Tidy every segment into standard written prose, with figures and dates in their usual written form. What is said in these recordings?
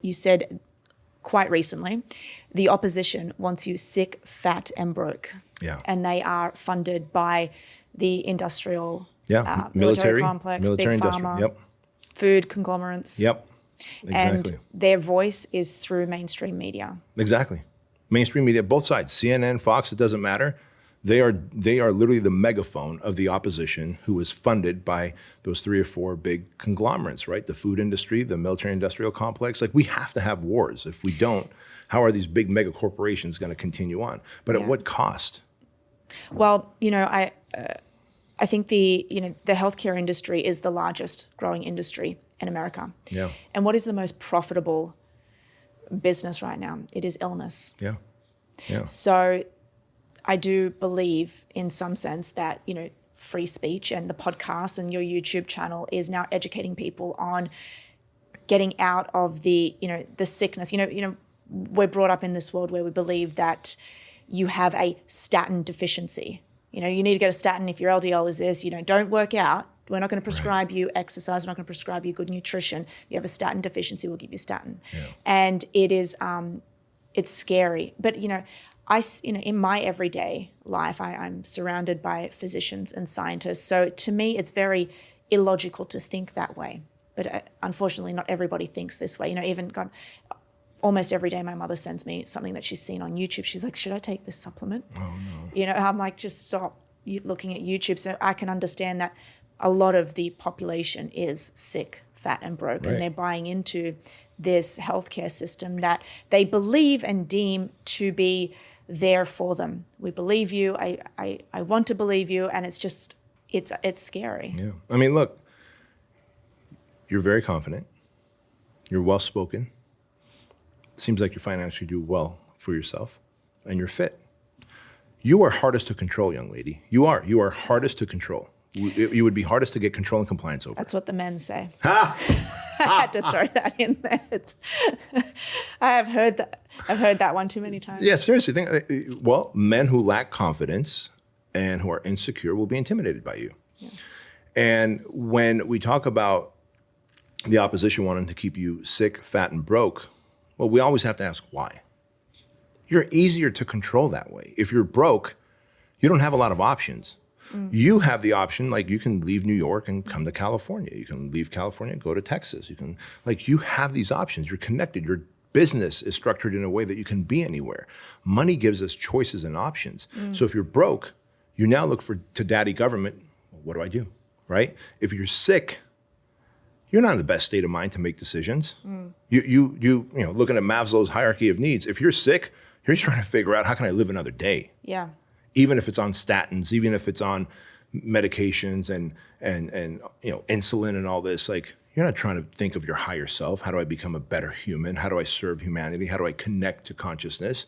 You said quite recently, the opposition wants you sick, fat, and broke. Yeah. And they are funded by the industrial, military complex, military, big industrial. pharma, Yep. food conglomerates. Yep. Exactly. And their voice is through mainstream media. Exactly. Mainstream media, both sides, CNN, Fox, it doesn't matter. They are literally the megaphone of the opposition, who is funded by those 3 or 4 big conglomerates, right? The food industry, the military industrial complex. Like, we have to have wars. If we don't, how are these big mega corporations going to continue on? But at what cost? Well, I think the healthcare industry is the largest growing industry in America. Yeah. And what is the most profitable business right now? It is illness. Yeah. Yeah. So I do believe in some sense that, free speech and the podcast and your YouTube channel is now educating people on getting out of the sickness. We're brought up in this world where we believe that you have a statin deficiency. You need to get a statin if your LDL is this. Don't work out. We're not going to prescribe you exercise. We're not going to prescribe you good nutrition. You have a statin deficiency, we'll give you statin. Yeah. And it is, it's scary. But, in my everyday life, I'm surrounded by physicians and scientists. So to me, it's very illogical to think that way. But unfortunately, not everybody thinks this way. Almost every day, my mother sends me something that she's seen on YouTube. She's like, should I take this supplement? Oh, no. I'm like, just stop looking at YouTube. So I can understand that a lot of the population is sick, fat, and broke, right. And they're buying into this healthcare system that they believe and deem to be there for them. We believe you. I want to believe you, and it's scary. Yeah. I mean, look, you're very confident. You're well-spoken. Seems like you financially do well for yourself, and you're fit. You are hardest to control, young lady. You are. You are hardest to control. You would be hardest to get control and compliance over. That's what the men say. I had to throw that in there. I have heard that. I've heard that one too many times. Yeah, seriously. Men who lack confidence and who are insecure will be intimidated by you. Yeah. And when we talk about the opposition wanting to keep you sick, fat, and broke, well, we always have to ask why. You're easier to control that way. If you're broke, you don't have a lot of options. You have the option, like, you can leave New York and come to California. You can leave California and go to Texas. You have these options. You're connected. Your business is structured in a way that you can be anywhere. Money gives us choices and options. So if you're broke, you now look to daddy government. Well, what do I do, right? If you're sick, you're not in the best state of mind to make decisions. You looking at Maslow's hierarchy of needs. If you're sick, you're just trying to figure out, how can I live another day? Yeah. Even if it's on statins, even if it's on medications and insulin and all this, like, you're not trying to think of your higher self. How do I become a better human? How do I serve humanity? How do I connect to consciousness?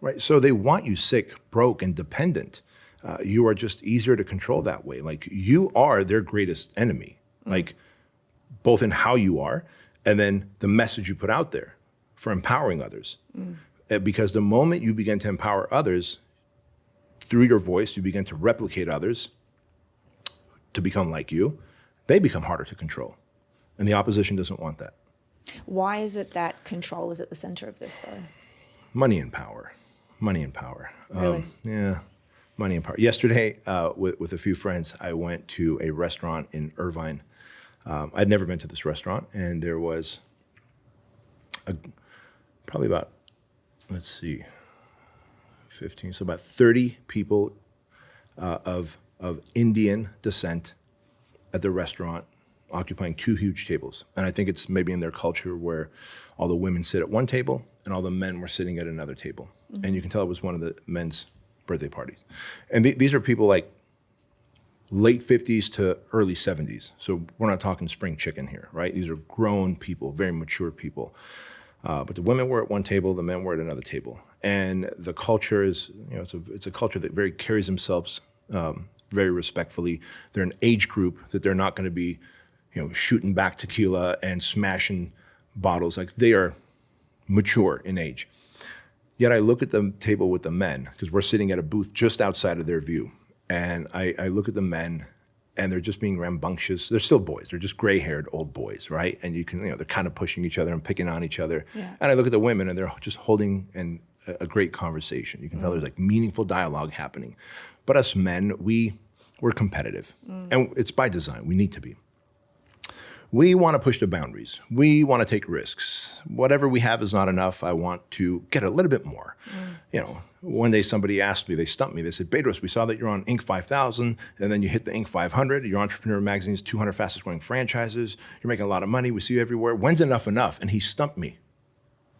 Right. So they want you sick, broke, and dependent. You are just easier to control that way. Like, you are their greatest enemy, like, both in how you are and then the message you put out there for empowering others. Because the moment you begin to empower others, through your voice, you begin to replicate others to become like you, they become harder to control. And the opposition doesn't want that. Why is it that control is at the center of this, though? Money and power. Money and power. Really? Yeah, money and power. Yesterday, with a few friends, I went to a restaurant in Irvine. I'd never been to this restaurant, and there was probably about, 15, so about 30 people of Indian descent at the restaurant, occupying 2 huge tables. And I think it's maybe in their culture where all the women sit at one table and all the men were sitting at another table. And you can tell it was one of the men's birthday parties. And these are people like late 50s to early 70s. So we're not talking spring chicken here, right? These are grown people, very mature people. But the women were at one table, the men were at another table. And the culture is, it's a culture that very carries themselves very respectfully. They're an age group that they're not going to be, shooting back tequila and smashing bottles. Like, they are mature in age. Yet I look at the table with the men, because we're sitting at a booth just outside of their view. And I look at the men, and they're just being rambunctious. They're still boys. They're just gray-haired old boys, right? And you can, they're kind of pushing each other and picking on each other. Yeah. And I look at the women, and they're just holding a great conversation. You can tell there's like meaningful dialogue happening. But us men, we're competitive, and it's by design. We need to be. We want to push the boundaries. We want to take risks. Whatever we have is not enough. I want to get a little bit more. One day somebody asked me, they stumped me. They said, Bedros, we saw that you're on Inc. 5000, and then you hit the Inc. 500. Your Entrepreneur Magazine's 200 fastest growing franchises. You're making a lot of money. We see you everywhere. When's enough enough? And he stumped me.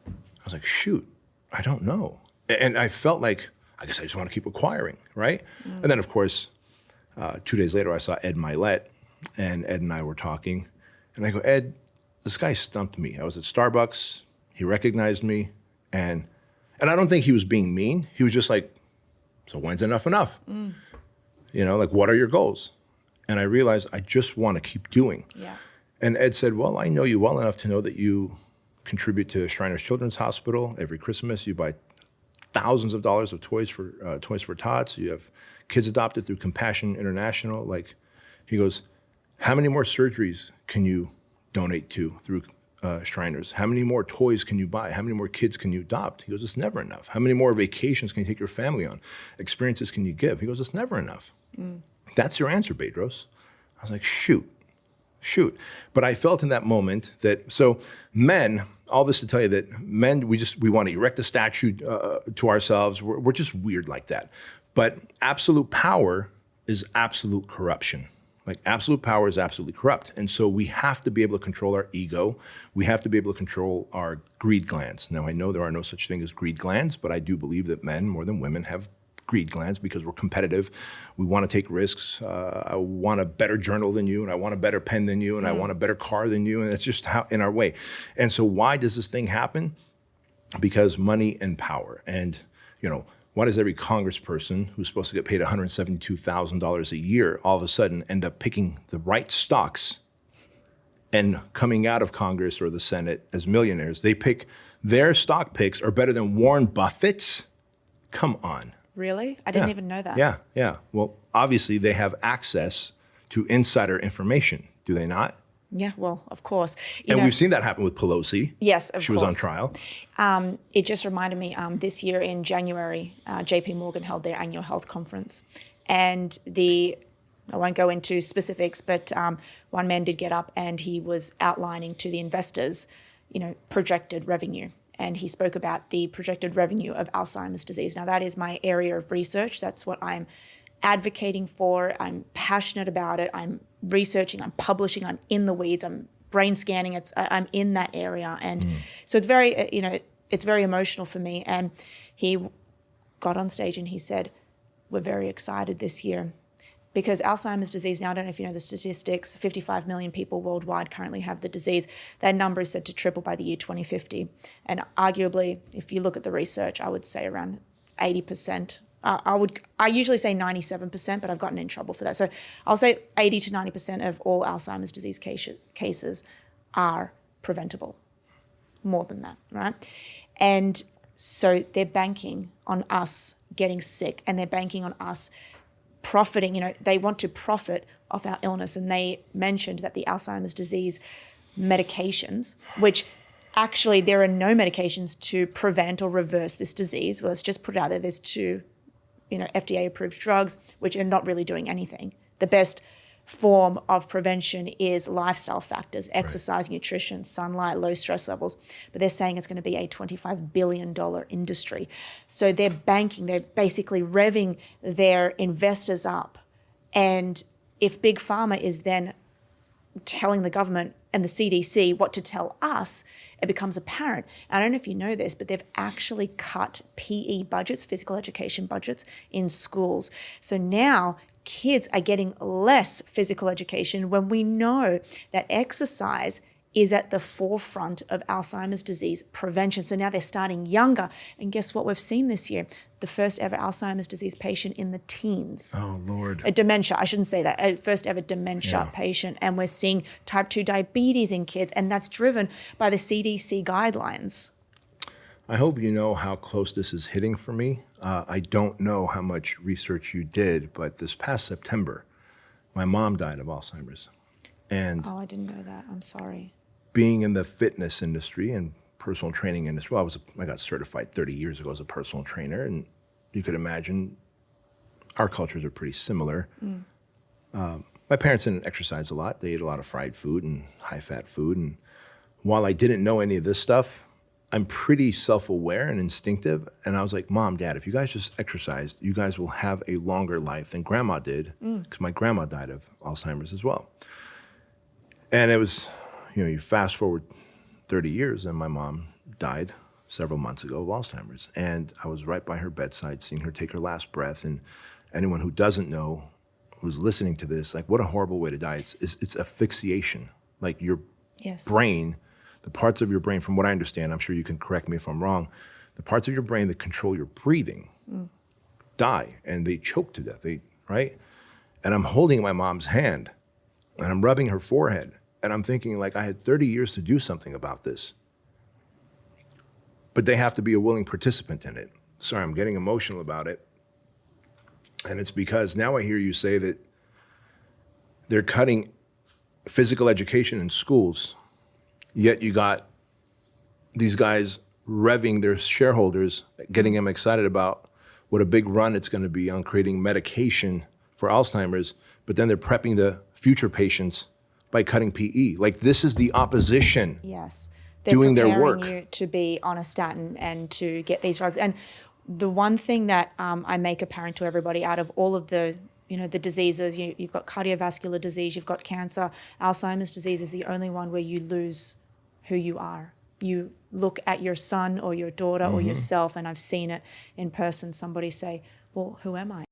I was like, shoot, I don't know. And I felt like, I guess I just want to keep acquiring, right? And then, of course, 2 days later, I saw Ed Milet, and Ed and I were talking. And I go, Ed, this guy stumped me. I was at Starbucks. He recognized me. And I don't think he was being mean. He was just like, so when's enough enough? Like, what are your goals? And I realized I just want to keep doing. Yeah. And Ed said, well, I know you well enough to know that you contribute to Shriners Children's Hospital. Every Christmas, you buy thousands of dollars of toys for tots. You have kids adopted through Compassion International. Like, he goes, how many more surgeries can you donate to through Shriners? How many more toys can you buy? How many more kids can you adopt? He goes, it's never enough. How many more vacations can you take your family on? Experiences can you give? He goes, it's never enough. That's your answer, Bedros. I was like, shoot. But I felt in that moment that, so men, all this to tell you that men, we want to erect a statue to ourselves. We're just weird like that. But absolute power is absolute corruption. Like, absolute power is absolutely corrupt. And so we have to be able to control our ego. We have to be able to control our greed glands. Now, I know there are no such thing as greed glands, but I do believe that men, more than women, have greed glands because we're competitive. We want to take risks. I want a better journal than you, and I want a better pen than you, and I want a better car than you, and it's just how in our way. And so why does this thing happen? Because money and power. And, why does every congressperson who's supposed to get paid $172,000 a year all of a sudden end up picking the right stocks and coming out of Congress or the Senate as millionaires? They pick, their stock picks are better than Warren Buffett's? Come on. Really? I didn't even know that. Yeah. Well, obviously they have access to insider information, do they not? Yeah, well, of course. We've seen that happen with Pelosi. Yes, of course. She was on trial. It just reminded me, this year in January, JP Morgan held their annual health conference. And I won't go into specifics, but one man did get up and he was outlining to the investors, projected revenue. And he spoke about the projected revenue of Alzheimer's disease. Now, that is my area of research. That's what I'm advocating for. I'm passionate about it. I'm researching, I'm publishing, I'm in the weeds, I'm brain scanning. I'm in that area. And so it's very, it's very emotional for me. And he got on stage and he said, we're very excited this year because Alzheimer's disease, now I don't know if you know the statistics, 55 million people worldwide currently have the disease. That number is set to triple by the year 2050. And arguably, if you look at the research, I would say around 80%. I usually say 97%, but I've gotten in trouble for that. So I'll say 80 to 90% of all Alzheimer's disease cases are preventable. More than that, right? And so they're banking on us getting sick, and they're banking on us profiting. They want to profit off our illness. And they mentioned that the Alzheimer's disease medications, which actually there are no medications to prevent or reverse this disease. Well, let's just put it out there. There's two FDA-approved drugs, which are not really doing anything. The best form of prevention is lifestyle factors, exercise, nutrition, sunlight, low stress levels. But they're saying it's going to be a $25 billion industry. So they're basically revving their investors up. And if Big Pharma is then telling the government and the CDC what to tell us, it becomes apparent. I don't know if you know this, but they've actually cut PE budgets, physical education budgets, in schools. So now kids are getting less physical education when we know that exercise is at the forefront of Alzheimer's disease prevention. So now they're starting younger. And guess what we've seen this year? The first ever Alzheimer's disease patient in the teens. Oh, Lord. A dementia, I shouldn't say that, a first ever dementia patient. And we're seeing type 2 diabetes in kids, and that's driven by the CDC guidelines. I hope you know how close this is hitting for me. I don't know how much research you did, but this past September, my mom died of Alzheimer's. And Oh, I didn't know that. I'm sorry. being in the fitness industry and personal training industry, well, I got certified 30 years ago as a personal trainer, and you could imagine our cultures are pretty similar. My parents didn't exercise a lot. They ate a lot of fried food and high-fat food. And while I didn't know any of this stuff, I'm pretty self-aware and instinctive. And I was like, Mom, Dad, if you guys just exercised, you guys will have a longer life than Grandma did, because my grandma died of Alzheimer's as well. And it was, you fast forward 30 years, and my mom died several months ago of Alzheimer's. And I was right by her bedside, seeing her take her last breath. And anyone who doesn't know, who's listening to this, like, what a horrible way to die. It's asphyxiation. Like, your Yes. brain, the parts of your brain, from what I understand, I'm sure you can correct me if I'm wrong, the parts of your brain that control your breathing die, and they choke to death, right? And I'm holding my mom's hand, and I'm rubbing her forehead, and I'm thinking, like, I had 30 years to do something about this. But they have to be a willing participant in it. Sorry, I'm getting emotional about it. And it's because now I hear you say that they're cutting physical education in schools, yet you got these guys revving their shareholders, getting them excited about what a big run it's going to be on creating medication for Alzheimer's, but then they're prepping the future patients by cutting PE. Like, this is the opposition. Yes. They're Doing their preparing work. you to be on a statin and to get these drugs. And the one thing that I make apparent to everybody, out of all of the the diseases, you've got cardiovascular disease, you've got cancer, Alzheimer's disease is the only one where you lose who you are. You look at your son or your daughter or yourself, and I've seen it in person, somebody say, well, who am I?